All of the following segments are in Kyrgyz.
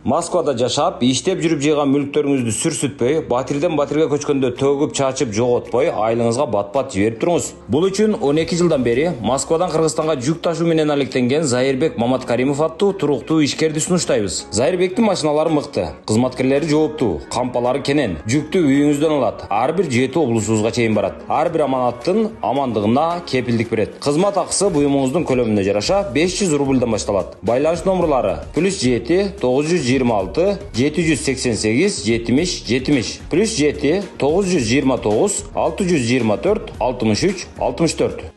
Москвада жашап, иштеп жүрүп жыйган мүлктөрүңүздү сүрсүтпөй, батирден батирге көчкөндө төгүп чачып жоготпой, айлыңызга бат-бат жиберип туруңуз. Бул үчүн 12 жылдан бери Москвадан Кыргызстанга жүк ташуу менен алектенген Зайырбек Маматкаримов аттуу туруктуу ишкерди сунуштайбыз. Зайырбектин машиналары мыкты, кызматкерлери жооптуу, кампалары кенен, жүктү үйүңүздөн алат. Ар бир 7 облусубузга чейин барат. Ар бир аманаттын амандыгына кепилдик берет. Кызмат акысы буюмуңуздун көлөмүнө жараша 500 рубльдан башталат. Байланыш номерлары +7 926 788 70 70 +7 929 624 63 64.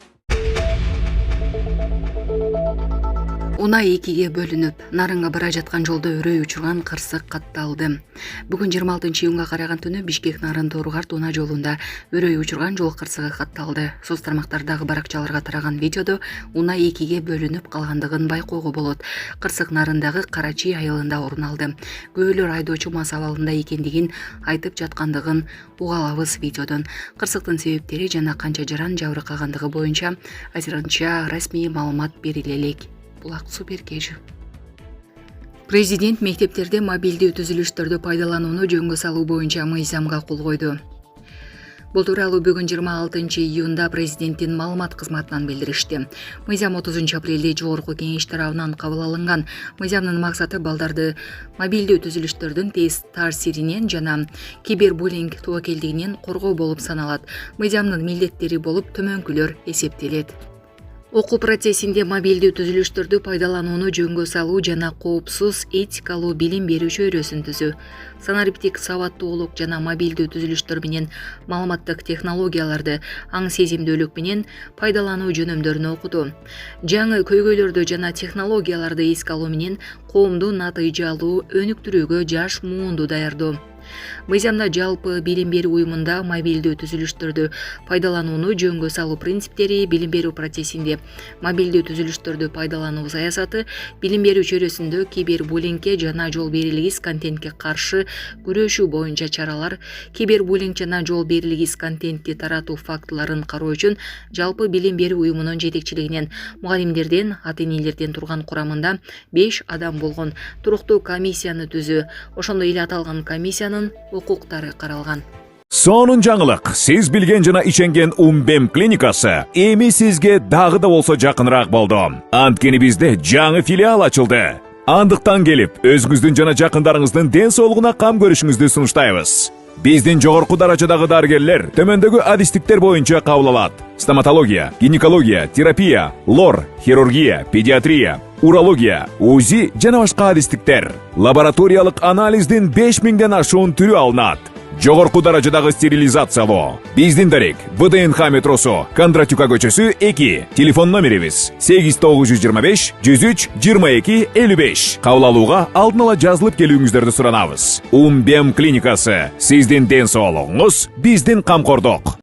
Унай экиге бөлүнүп, Нарынга бара жаткан жолдо өрөй учурган кырсык катталды. Бүгүн 26-июнга караган түнү Бишкек Нарын Тооругарт унаа жолунда өрөй учурган жол кырсыгы катталды. Соц тармактардагы баракчаларга тараган видеодо унаа экиге бөлүнүп калгандыгын байкоого болот. Кырсык Нарындагы Карачи айылында орун алды. Көбөлөр айдоочу мас абалында экендигин айтып жаткандыгын уга алабыз видеодон. Кырсыктын себептери жана канча жаран жабыркагандыгы боюнча азырынча расмий маалымат бериле элек. Булак Суперкежи. Президент мектептерде мобилдүү түзүлүштөрдү пайдаланууну жөнгө салуу боюнча мыйзамга кол койду. Бул тууралуу бүгүн 26-июнда президенттин маалымат кызматынан билдиришти. Мыйзам 30-апрелде жогорку кеңеш тарабынан кабыл алынган. Мыйзамдын максаты балдарды мобилдүү түзүлүштөрдүн тез таасиринен жана кибербуллинг тобокелдигинен коргоо болуп саналат. Мыйзамдын милдеттери болуп төмөнкүлөр эсептелет. Окуу процессинде мобилдүү түзүлүштөрдү пайдаланууну жөнгө салуу жана коопсуз, этикалуу билим берүү чөйрөсүн түзүү. Санариптик сабаттуулук жана мобилдүү түзүлүштөр менен маалыматтык технологияларды аң сезимдүүлүк менен пайдалануу жөнөмдөрүн окутуу. Жаңы көйгөйлөрдү жана технологияларды эске алуу менен коомду натыйжалуу өнүктүрүүгө жаш муунду даярдоо. Мыйзамда жалпы билим берүү уюмунда мобилдүү түзүлүштөрдү пайдаланууну жөнгө салуу принциптери, билим берүү процессинде мобилдүү түзүлүштөрдү пайдалануу саясаты, билим берүү чөйрөсүндө кибербуллингке жана жол берилгис контентке каршы күрөшүү боюнча чаралар, кибербуллинг жана жол берилгис контентти таратуу фактыларын кароо үчүн жалпы билим берүү уюмунун жетекчилигинен мугалимдерден, ата-энелерден турган курамында 5 адам болгон туруктуу комиссияны түзүү. Ошондой эле аталган комиссиянын укуктары каралган. Сонун жаңылык. Сиз билген жана иченген Умбем клиникасы эми сизге дагы да болсо жакыныраак болду. Анткени бизде жаңы филиал ачылды. Андыктан келип, өзүңүздүн жана жакындарыңыздын ден соолугуна кам көрүшүңүздү сунуштайбыз. Биздин жогорку даражадагы дарыгерлер төмөндөгү адистиктер боюнча кабыл алат. Стоматология, гинекология, терапия, лор, хирургия, педиатрия, урология, УЗИ жана башка адистиктер. Лабораториялык анализдин 5000ден ашуун түрү алынат. Жогорку даражадагы стерилизациялоо. Биздин дарек ВДНХ метросу, Кондратюка көчөсү 2. Телефон номерибиз 8925 103 22 55. Кабыл алууга алдын ала жазылып келүүңүздөрдү суранабыз. Умбем клиникасы. Сиздин ден соолугуңуз, биздин камкордук.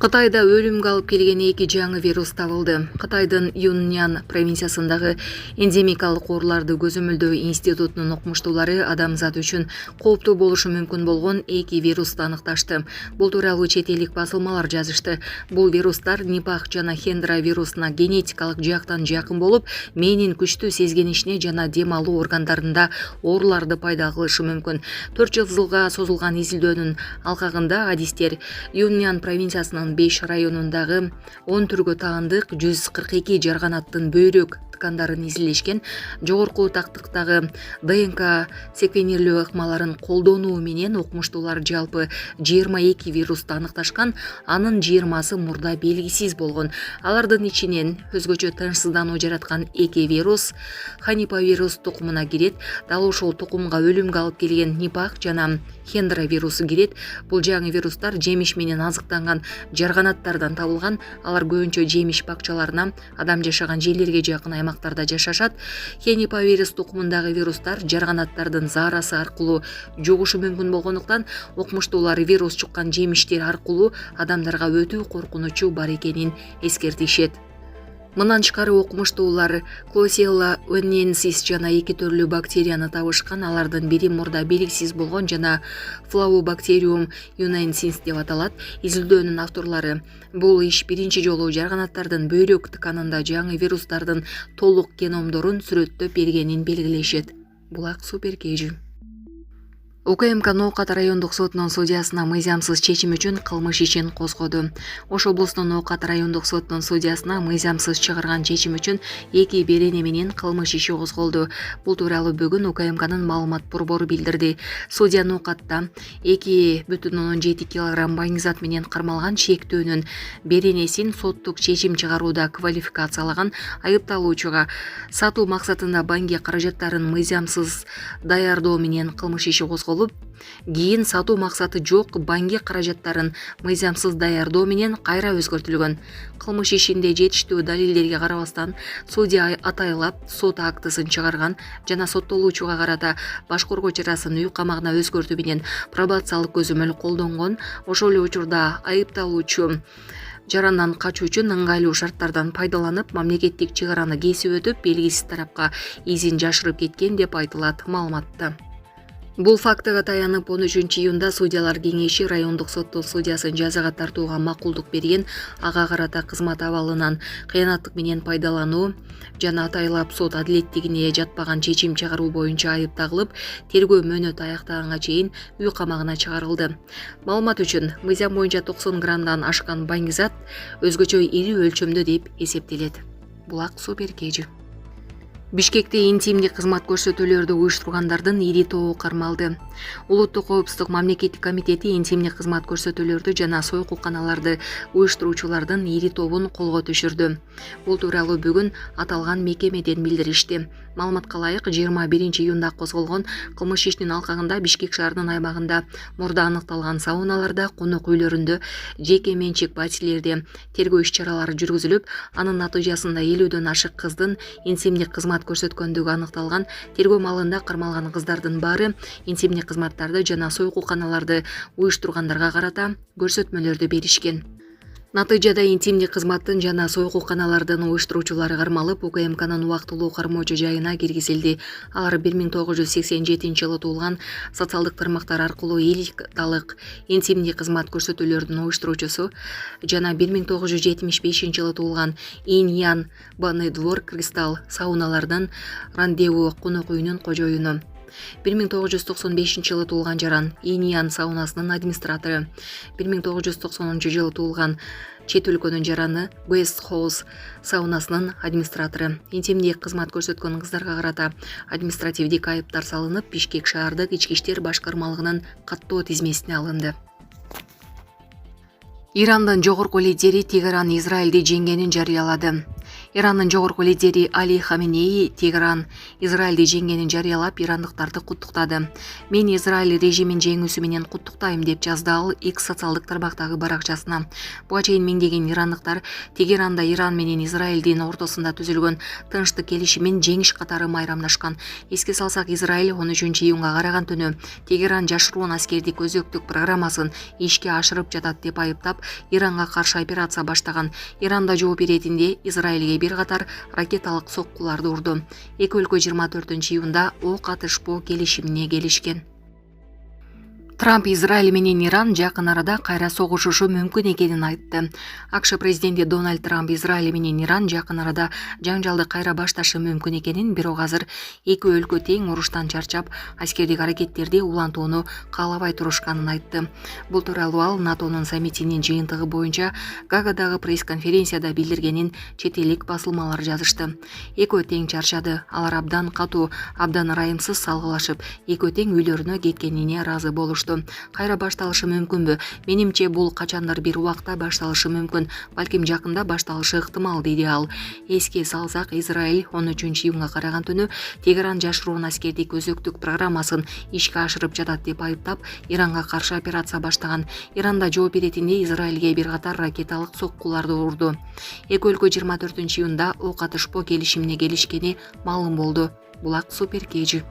Кытайда өлүмгө алып келген 2 жаңы вирус табылды. Кытайдын Юньнан провинциясындагы эндемикалык ооруларды көзөмөлдөө институтунун окумуштуулары адамзат үчүн кооптуу болушу мүмкүн болгон 2 вирусту аныкташты. Бул тууралуу чет элдик басылмалар жазышты. Бул вирустар Нипах жана Хендра вирусуна генетикалык жактан жакын болуп, мээнин күчтүү сезгенишине жана дем алуу органдарында ооруларды пайда кылышы мүмкүн. 4 жылга созулган изилдөөнүн алкагында адистер Юньнан провинциясынын 5 районундагы 10 түргө таандык 142 жарганаттын бөйрөк ткандарын изилдешкен. Жогорку тактыктагы ДНК секвенирлөө ыкмаларын колдонуу менен окумуштуулар жалпы 22 вирусту аныкташкан, анын 20сы мурда белгисиз болгон. Алардын ичинен өзгөчө тынчсыздануу жараткан 2 вирус ханипавирус тукумуна кирет. Дал ушул тукумга өлүмгө алып келген Нипах жана Хендра вирусу кирет. Бул жаңы вирустар жемиш менен азыктанган жарганаттардан табылган. Алар көбүнчө жемиш бакчаларына, адам жашаган жерлерге жакын аймактарда жашашат. Хенипавирус тукумундагы вирустар жарганаттардын заарасы аркылуу жугушу мүмкүн болгондуктан окумуштуулар вирус чуккан жемиштер аркылуу адамдарга өтүү коркунучу бар экенин эскертишет. Мындан тышкары окумуштуулар Клосella onensis жана 2 төрлүү бактерияны табышкан. Алардын бири мурда белгисиз болгон жана Flavobacterium unensis деп аталат. Изилдөөнүн авторлору бул иш биринчи жолу жарганаттардын бөйрөк тканында жаңы вирустардын толук геномдорун сүрөттөп бергенин белгилешет. Булак Супер Кежи. УКМК Ноокат райондук сотунун судьясына мыйзамсыз чечим үчүн кылмыш ишин козгоду. Ош облустунун Ноокат райондук сотунун судьясына мыйзамсыз чыгарган чечим үчүн 2 берене менен кылмыш иши козголду. Бул тууралуу бүгүн УКМКнын маалымат борбору билдирди. Судья Ноокатта 2,7 кг баңгизат менен кармалган шектөөнүн беренесин соттук чечим чыгарууда квалификациялаган айыпталуучуга сатуу максатында баңги каражаттарын мыйзамсыз даярдоо менен кылмыш иши козголду. Кийин сатуу максаты жок баңги каражаттарын мыйзамсыз даярдоо менен кайра өзгөртүлгөн. Кылмыш ишинде жетиштүү далилдерге карабастан судья атайлап сот актысын чыгарган жана соттолуучуга карата баш коргоо чарасын үй камагына өзгөртүү менен пробациялык көзөмөл колдонгон. Ошол эле учурда айыпталуучу жарандан качуу үчүн ыңгайлуу шарттардан пайдаланып мамлекеттик чек араны кесип өтүп белгисиз тарапка изин жашырып кеткен деп айтылат маалыматта. Бул фактыга таянып 13-июнда судьялар кеңеши райондук соттун судьясын жазага тартууга макулдук берген. Ага карата кызмат абалынан кыянаттык менен пайдалануу жана атайлап сот адилеттигине жатпаган чечим чыгаруу боюнча айып тагылып, тергөө мөөнөтү аяктаганга чейин үй камагына чыгарылды. Маалымат үчүн мыйзам боюнча 90 граммдан ашкан баңгизат өзгөчө ири өлчөмдө деп эсептелет. Булак Супер Кежи. Бишкекте интимдик кызмат көрсөтүүлөрдү уюштургандардын ири тобу кармалды. Улуттук коопсуздук мамлекеттик комитети интимдик кызмат көрсөтүүлөрдү жана сойкуканаларды уюштуруучулардын ири тобун колго түшүрдү. Бул тууралуу бүгүн аталган мекемеден билдиришти. Маалыматка ылайык 21-июнда козголгон кылмыш ишинин алкагында Бишкек шаарынын аймагында мурда аныкталган сауналарда, конок үйлөрүндө, жеке менчик батирлерде тергөө иш-чаралары жүргүзүлүп, анын натыйжасында 50дөн ашык кыздын интимдик кызмат көрсөткөндүгү аныкталган. Тергөө маалында кармалган кыздардын баары интимдик кызматтарды жана сойкуканаларды уюштургандарга карата көрсөтмөлөрдү беришкен. Натыйжада интимдик кызматтын жана сойкуканалардын уюштуруучулары кармалып, УКМКнын убактылуу кармоочу жайына киргизилди. Алар 1987-жылы туулган, социалдык тармактар аркылуу элиталык интимдик кызмат көрсөтүүлөрдүн уюштуруучусу жана 1975-жылы туулган Иньян Баны Двор Кристалл сауналардын Рандеву конок үйүнүн кожоюну. 1995-жылы туулган жаран Иньян саунасынын администратору. 1990-жылы туулган чет өлкөнүн жараны West House саунасынын администратору. Интимдик кызмат көрсөткөн кыздарга карата административдик айыптар салынып, Бишкек шаардык ички иштер башкармалыгынын каттоо тизмесине алынды. Ирандын жогорку лидери Тегеран Израилди жеңгенин жарыялады. Ирандын жогорку лидери Али Хаменеи Тегеран Израилди жеңгенин жарыялап, ирандыктарды куттуктады. Мен Израиль режимин жеңүүсү менен куттуктайм деп жазды ал X социалдык тармактагы баракчасына. Буга чейин миңдеген ирандыктар Тегеранда Иран менен Израилдин ортосунда түзүлгөн тынчтык келишимин жеңиш катары майрамдашкан. Эске салсак, Израиль 13-июнга караган түнү Тегеран жашыруун аскердик өзөктүк программасын ишке ашырып жатат деп айыптап, Иранга каршы операция баштаган. Иранда жооп иретинде Израилге бир катар ракеталык соккуларды урду. Эки өлкө 24-июнда ок атышпоо келишимине келишкен. Трамп Израиль менен Иран жакын арада кайра согушушу мүмкүн экенин айтты. АКШ президенти Дональд Трамп Израиль менен Иран жакын арада жаңжалды кайра башташы мүмкүн экенин, бирок азыр эки өлкө тең уруштан чарчап, аскердик аракеттерди улантууну каалабай турушканын айтты. Бул тууралуу ал НАТОнун саммитинин жыйынтыгы боюнча Гаагадагы пресс-конференцияда билдиргенин чет элдик басылмалар жазышты. Экөө тең чарчады, алар абдан катуу, абдан ырайымсыз салгылашып, экөө тең үйлөрүнө кеткенине ыраазы болушту. Кайра башталышы мүмкүнбү? Менимче бул качандыр бир убакта башталышы мүмкүн, балким жакында башталышы ыктымал, деди ал. Эске салсак, Израиль 13-июнга караган түнү Тегеран жашыруун аскердик өзөктүк программасын ишке ашырып жатат деп айыптап, Иранга каршы операция баштаган. Иранда жооп иретинде Израилге бир катар ракеталык соккуларды урду. Эки өлкө 24-июнда ок атышпоо келишимине келишкени маалым болду. Булак Супер Кежи.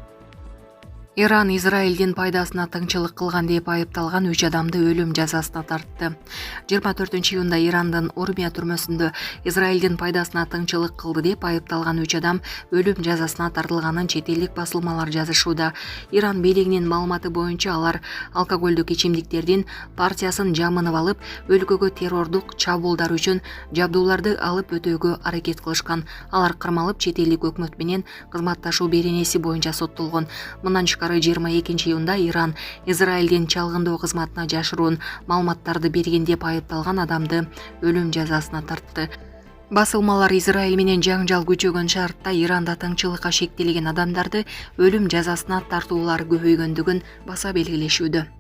Иран Израилдин пайдасына тыңчылык кылган деп айыпталган 3 адамды өлүм жазасына тартты. 24-июнда Ирандын Урмия түрмөсүндө Израилдин пайдасына тыңчылык кылды деп айыпталган 3 адам өлүм жазасына тартылганын чет элдик басылмалар жазышууда. Иран бийлигинин маалыматы боюнча алар алкоголдук ичимдиктердин партиясын жамынып алып, өлкөгө террордук чабуулдар үчүн жабдууларды алып өтөөгө аракет кылышкан. Алар кармалып чет элдик өкмөт менен кызматташуу беренеси боюнча соттолгон. Мындан 22-июнда Иран Израилдин чалгындоо кызматына жашыруун маалыматтарды берген деп айыпталган адамды өлүм жазасына тартты. Басылмалар Израиль менен жаңжал күчөгөн шартта Иранда тыңчылыкка шектелген адамдарды өлүм жазасына тартуулар көбөйгөндүгүн баса белгилешүүдө.